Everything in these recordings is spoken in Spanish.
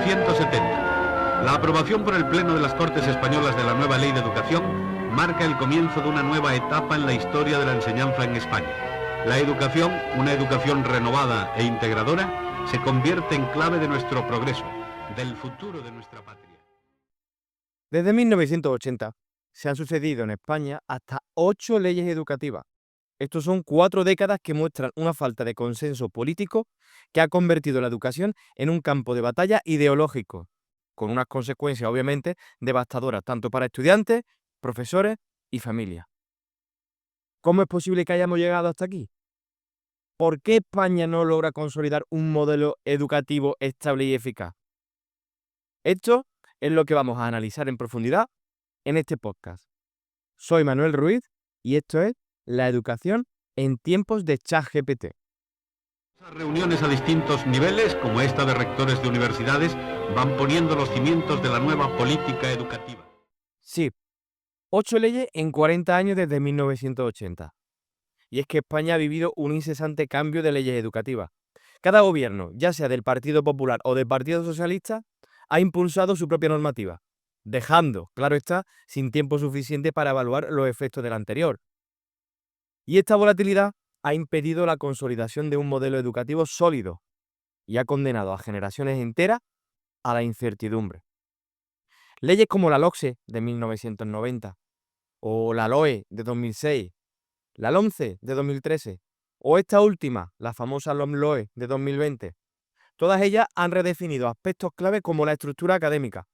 1970. La aprobación por el Pleno de las Cortes Españolas de la nueva Ley de Educación marca el comienzo de una nueva etapa en la historia de la enseñanza en España. La educación, una educación renovada e integradora, se convierte en clave de nuestro progreso, del futuro de nuestra patria. Desde 1980 se han sucedido en España hasta 8 leyes educativas. Estos son 4 décadas que muestran una falta de consenso político que ha convertido la educación en un campo de batalla ideológico, con unas consecuencias obviamente devastadoras tanto para estudiantes, profesores y familias. ¿Cómo es posible que hayamos llegado hasta aquí? ¿Por qué España no logra consolidar un modelo educativo estable y eficaz? Esto es lo que vamos a analizar en profundidad en este podcast. Soy Manuel Ruiz y esto es La educación en tiempos de ChatGPT. Las reuniones a distintos niveles, como esta de rectores de universidades, van poniendo los cimientos de la nueva política educativa. Sí, 8 leyes en 40 años desde 1980. Y es que España ha vivido un incesante cambio de leyes educativas. Cada gobierno, ya sea del Partido Popular o del Partido Socialista, ha impulsado su propia normativa, dejando, claro está, sin tiempo suficiente para evaluar los efectos del anterior. Y esta volatilidad ha impedido la consolidación de un modelo educativo sólido y ha condenado a generaciones enteras a la incertidumbre. Leyes como la LOCSE de 1990 o la LOE de 2006, la LOMCE de 2013 o esta última, la famosa LOMLOE de 2020, todas ellas han redefinido aspectos clave como la estructura académica,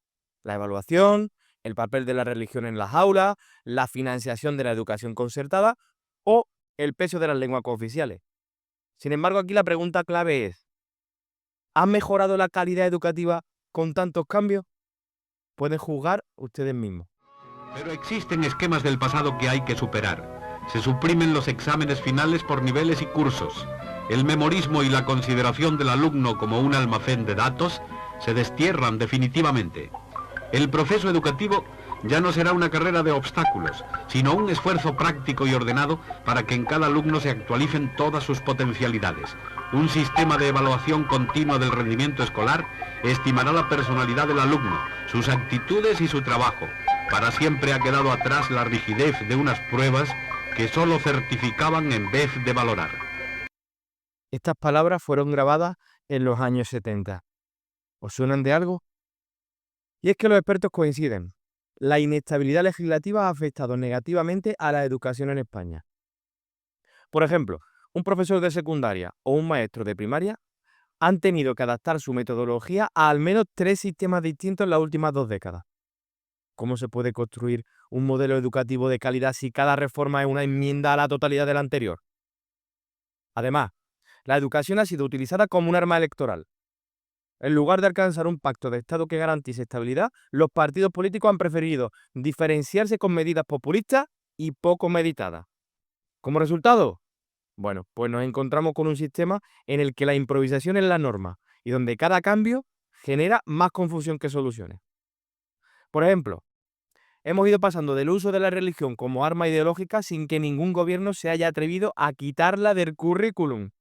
la evaluación, el papel de la religión en las aulas, la financiación de la educación concertada o el peso de las lenguas cooficiales. Sin embargo, aquí la pregunta clave es: ¿ha mejorado la calidad educativa con tantos cambios? Pueden juzgar ustedes mismos. Pero existen esquemas del pasado que hay que superar. Se suprimen los exámenes finales por niveles y cursos. El memorismo y la consideración del alumno como un almacén de datos se destierran definitivamente. El proceso educativo ya no será una carrera de obstáculos, sino un esfuerzo práctico y ordenado para que en cada alumno se actualicen todas sus potencialidades. Un sistema de evaluación continua del rendimiento escolar estimará la personalidad del alumno, sus actitudes y su trabajo. Para siempre ha quedado atrás la rigidez de unas pruebas que solo certificaban en vez de valorar. Estas palabras fueron grabadas en los años 70. ¿Os suenan de algo? Y es que los expertos coinciden. La inestabilidad legislativa ha afectado negativamente a la educación en España. Por ejemplo, un profesor de secundaria o un maestro de primaria han tenido que adaptar su metodología a al menos 3 sistemas distintos en las últimas 2 décadas. ¿Cómo se puede construir un modelo educativo de calidad si cada reforma es una enmienda a la totalidad de la anterior? Además, la educación ha sido utilizada como un arma electoral. En lugar de alcanzar un pacto de Estado que garantice estabilidad, los partidos políticos han preferido diferenciarse con medidas populistas y poco meditadas. ¿Como resultado? Bueno, pues nos encontramos con un sistema en el que la improvisación es la norma y donde cada cambio genera más confusión que soluciones. Por ejemplo, hemos ido pasando del uso de la religión como arma ideológica sin que ningún gobierno se haya atrevido a quitarla del currículum,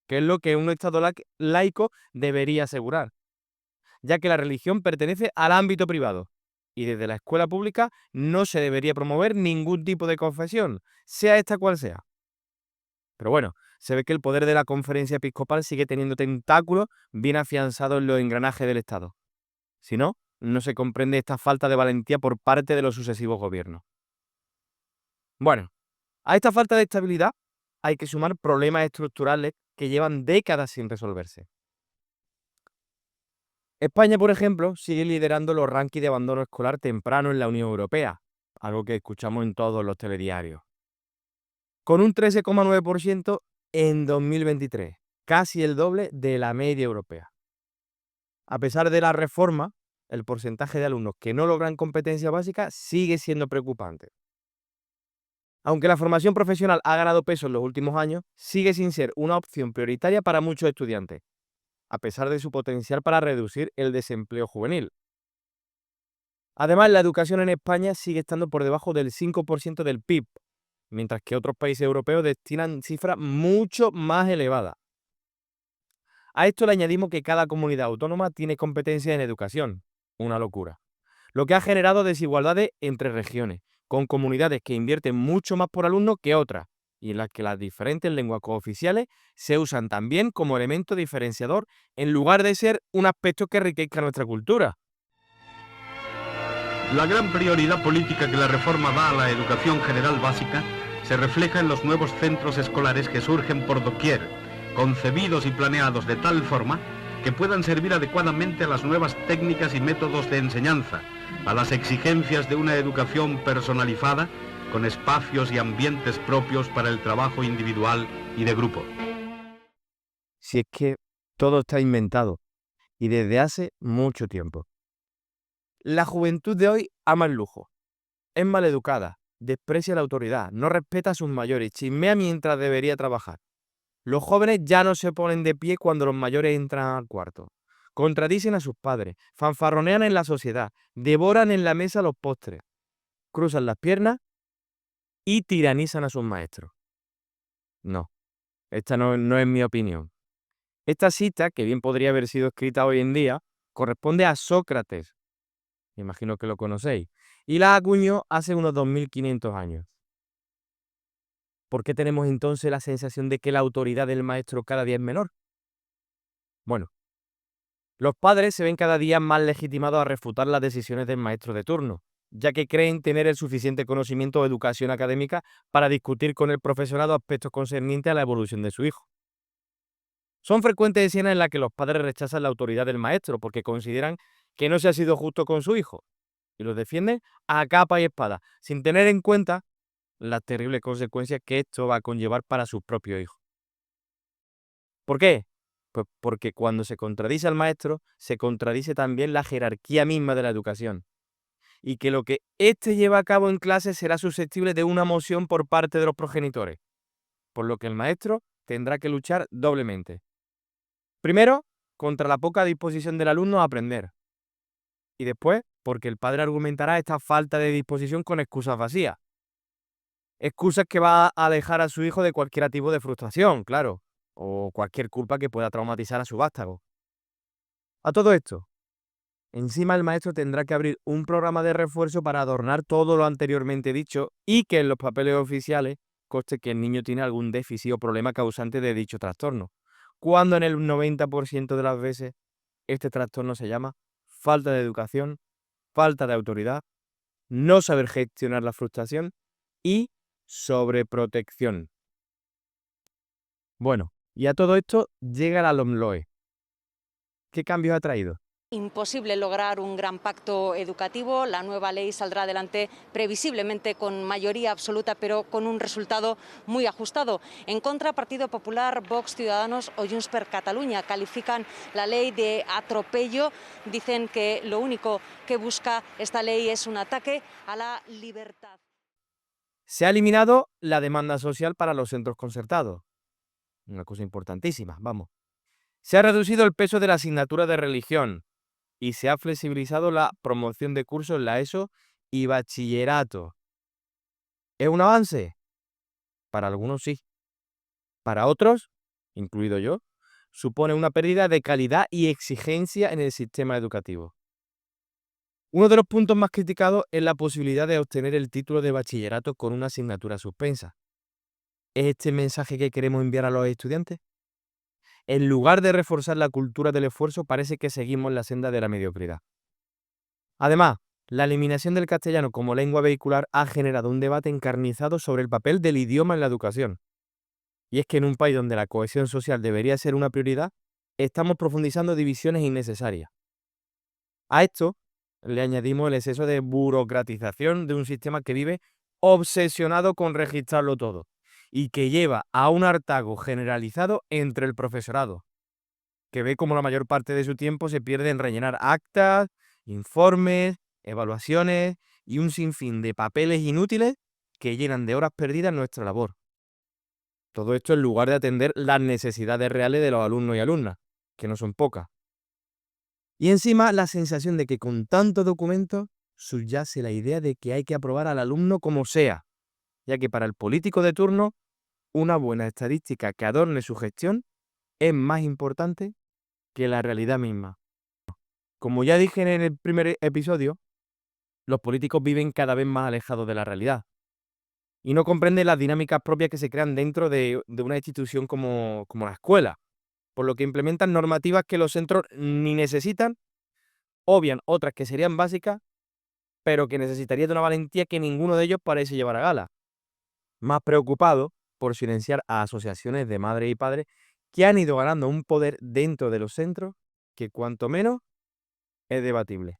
que es lo que un Estado laico debería asegurar, ya que la religión pertenece al ámbito privado y desde la escuela pública no se debería promover ningún tipo de confesión, sea esta cual sea. Pero bueno, se ve que el poder de la conferencia episcopal sigue teniendo tentáculos bien afianzados en los engranajes del Estado. Si no, no se comprende esta falta de valentía por parte de los sucesivos gobiernos. Bueno, a esta falta de estabilidad hay que sumar problemas estructurales que llevan décadas sin resolverse. España, por ejemplo, sigue liderando los rankings de abandono escolar temprano en la Unión Europea, algo que escuchamos en todos los telediarios, con un 13,9% en 2023, casi el doble de la media europea. A pesar de la reforma, el porcentaje de alumnos que no logran competencias básicas sigue siendo preocupante. Aunque la formación profesional ha ganado peso en los últimos años, sigue sin ser una opción prioritaria para muchos estudiantes, a pesar de su potencial para reducir el desempleo juvenil. Además, la educación en España sigue estando por debajo del 5% del PIB, mientras que otros países europeos destinan cifras mucho más elevadas. A esto le añadimos que cada comunidad autónoma tiene competencias en educación. Una locura. Lo que ha generado desigualdades entre regiones, con comunidades que invierten mucho más por alumno que otras, y en las que las diferentes lenguas cooficiales se usan también como elemento diferenciador en lugar de ser un aspecto que enriquezca nuestra cultura. La gran prioridad política que la reforma da a la educación general básica se refleja en los nuevos centros escolares que surgen por doquier, concebidos y planeados de tal forma que puedan servir adecuadamente a las nuevas técnicas y métodos de enseñanza, a las exigencias de una educación personalizada, con espacios y ambientes propios para el trabajo individual y de grupo. Si es que todo está inventado, y desde hace mucho tiempo. La juventud de hoy ama el lujo, es maleducada, desprecia la autoridad, no respeta a sus mayores, chismea mientras debería trabajar. Los jóvenes ya no se ponen de pie cuando los mayores entran al cuarto. Contradicen a sus padres, fanfarronean en la sociedad, devoran en la mesa los postres, cruzan las piernas y tiranizan a sus maestros. No, esta no es mi opinión. Esta cita, que bien podría haber sido escrita hoy en día, corresponde a Sócrates. Me imagino que lo conocéis. Y la acuñó hace unos 2500 años. ¿Por qué tenemos entonces la sensación de que la autoridad del maestro cada día es menor? Bueno, los padres se ven cada día más legitimados a refutar las decisiones del maestro de turno, ya que creen tener el suficiente conocimiento o educación académica para discutir con el profesorado aspectos concernientes a la evolución de su hijo. Son frecuentes escenas en las que los padres rechazan la autoridad del maestro porque consideran que no se ha sido justo con su hijo y los defienden a capa y espada, sin tener en cuenta las terribles consecuencias que esto va a conllevar para sus propios hijos. ¿Por qué? Pues porque cuando se contradice al maestro, se contradice también la jerarquía misma de la educación, y que lo que éste lleva a cabo en clase será susceptible de una moción por parte de los progenitores, por lo que el maestro tendrá que luchar doblemente. Primero, contra la poca disposición del alumno a aprender, y después, porque el padre argumentará esta falta de disposición con excusas vacías. Excusas que va a alejar a su hijo de cualquier tipo de frustración, claro, o cualquier culpa que pueda traumatizar a su vástago. A todo esto, encima el maestro tendrá que abrir un programa de refuerzo para adornar todo lo anteriormente dicho y que en los papeles oficiales conste que el niño tiene algún déficit o problema causante de dicho trastorno, cuando en el 90% de las veces este trastorno se llama falta de educación, falta de autoridad, no saber gestionar la frustración y sobreprotección. Bueno, y a todo esto llega la LOMLOE. ¿Qué cambios ha traído? Imposible lograr un gran pacto educativo. La nueva ley saldrá adelante previsiblemente con mayoría absoluta, pero con un resultado muy ajustado. En contra, Partido Popular, Vox, Ciudadanos o Junts per Catalunya califican la ley de atropello. Dicen que lo único que busca esta ley es un ataque a la libertad. Se ha eliminado la demanda social para los centros concertados. Una cosa importantísima, vamos. Se ha reducido el peso de la asignatura de religión y se ha flexibilizado la promoción de cursos en la ESO y bachillerato. ¿Es un avance? Para algunos sí. Para otros, incluido yo, supone una pérdida de calidad y exigencia en el sistema educativo. Uno de los puntos más criticados es la posibilidad de obtener el título de bachillerato con una asignatura suspensa. ¿Es este el mensaje que queremos enviar a los estudiantes? En lugar de reforzar la cultura del esfuerzo, parece que seguimos la senda de la mediocridad. Además, la eliminación del castellano como lengua vehicular ha generado un debate encarnizado sobre el papel del idioma en la educación. Y es que en un país donde la cohesión social debería ser una prioridad, estamos profundizando divisiones innecesarias. A esto le añadimos el exceso de burocratización de un sistema que vive obsesionado con registrarlo todo y que lleva a un hartazgo generalizado entre el profesorado, que ve como la mayor parte de su tiempo se pierde en rellenar actas, informes, evaluaciones y un sinfín de papeles inútiles que llenan de horas perdidas nuestra labor. Todo esto en lugar de atender las necesidades reales de los alumnos y alumnas, que no son pocas. Y encima la sensación de que con tanto documento subyace la idea de que hay que aprobar al alumno como sea, ya que para el político de turno, una buena estadística que adorne su gestión es más importante que la realidad misma. Como ya dije en el primer episodio, los políticos viven cada vez más alejados de la realidad y no comprenden las dinámicas propias que se crean dentro de una institución como la escuela, por lo que implementan normativas que los centros ni necesitan, obvian otras que serían básicas, pero que necesitaría de una valentía que ninguno de ellos parece llevar a gala. Más preocupado por silenciar a asociaciones de madres y padres que han ido ganando un poder dentro de los centros que cuanto menos es debatible.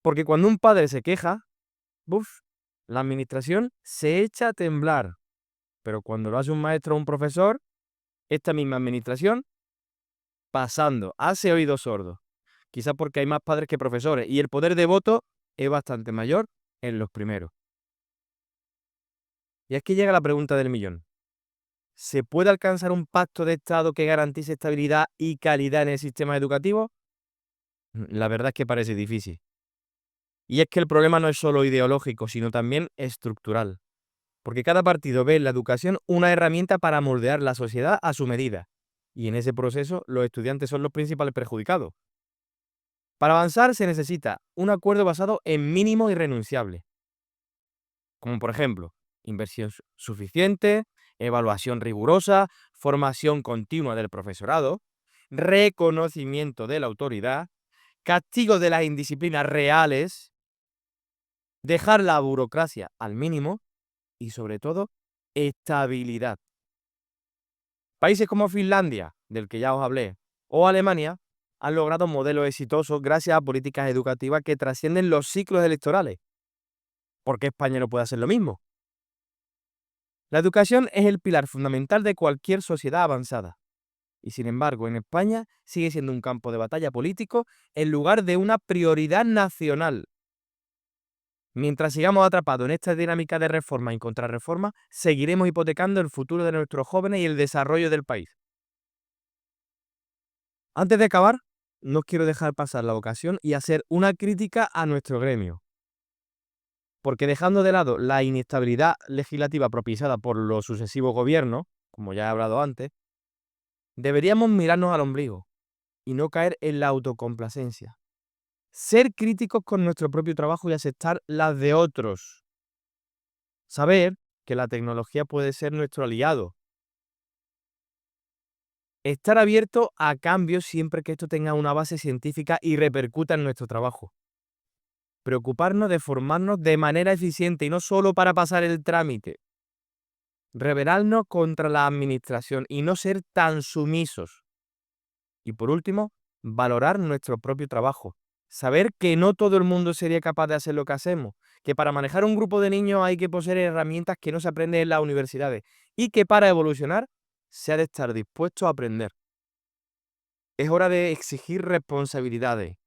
Porque cuando un padre se queja, ¡buf!, la administración se echa a temblar. Pero cuando lo hace un maestro o un profesor, esta misma administración pasando, hace oídos sordos. Quizás porque hay más padres que profesores y el poder de voto es bastante mayor en los primeros. Y aquí llega la pregunta del millón. ¿Se puede alcanzar un pacto de Estado que garantice estabilidad y calidad en el sistema educativo? La verdad es que parece difícil. Y es que el problema no es solo ideológico, sino también estructural. Porque cada partido ve en la educación una herramienta para moldear la sociedad a su medida. Y en ese proceso los estudiantes son los principales perjudicados. Para avanzar se necesita un acuerdo basado en mínimos irrenunciables. Como por ejemplo, inversión suficiente, evaluación rigurosa, formación continua del profesorado, reconocimiento de la autoridad, castigo de las indisciplinas reales, dejar la burocracia al mínimo y, sobre todo, estabilidad. Países como Finlandia, del que ya os hablé, o Alemania, han logrado modelos exitosos gracias a políticas educativas que trascienden los ciclos electorales. ¿Por qué España no puede hacer lo mismo? La educación es el pilar fundamental de cualquier sociedad avanzada. Y sin embargo, en España sigue siendo un campo de batalla político en lugar de una prioridad nacional. Mientras sigamos atrapados en esta dinámica de reforma y contrarreforma, seguiremos hipotecando el futuro de nuestros jóvenes y el desarrollo del país. Antes de acabar, no quiero dejar pasar la ocasión y hacer una crítica a nuestro gremio. Porque dejando de lado la inestabilidad legislativa propiciada por los sucesivos gobiernos, como ya he hablado antes, deberíamos mirarnos al ombligo y no caer en la autocomplacencia. Ser críticos con nuestro propio trabajo y aceptar las de otros. Saber que la tecnología puede ser nuestro aliado. Estar abierto a cambios siempre que esto tenga una base científica y repercuta en nuestro trabajo. Preocuparnos de formarnos de manera eficiente y no solo para pasar el trámite. Rebelarnos contra la administración y no ser tan sumisos. Y por último, valorar nuestro propio trabajo. Saber que no todo el mundo sería capaz de hacer lo que hacemos, que para manejar un grupo de niños hay que poseer herramientas que no se aprenden en las universidades y que para evolucionar se ha de estar dispuesto a aprender. Es hora de exigir responsabilidades.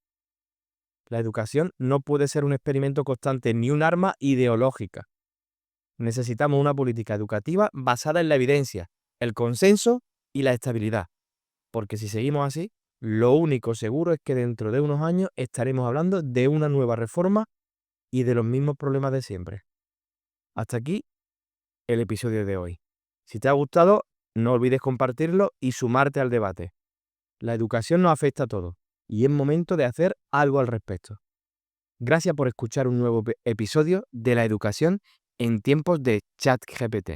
La educación no puede ser un experimento constante ni un arma ideológica. Necesitamos una política educativa basada en la evidencia, el consenso y la estabilidad. Porque si seguimos así, lo único seguro es que dentro de unos años estaremos hablando de una nueva reforma y de los mismos problemas de siempre. Hasta aquí el episodio de hoy. Si te ha gustado, no olvides compartirlo y sumarte al debate. La educación nos afecta a todos y es momento de hacer algo al respecto. Gracias por escuchar un nuevo episodio de la educación en tiempos de ChatGPT.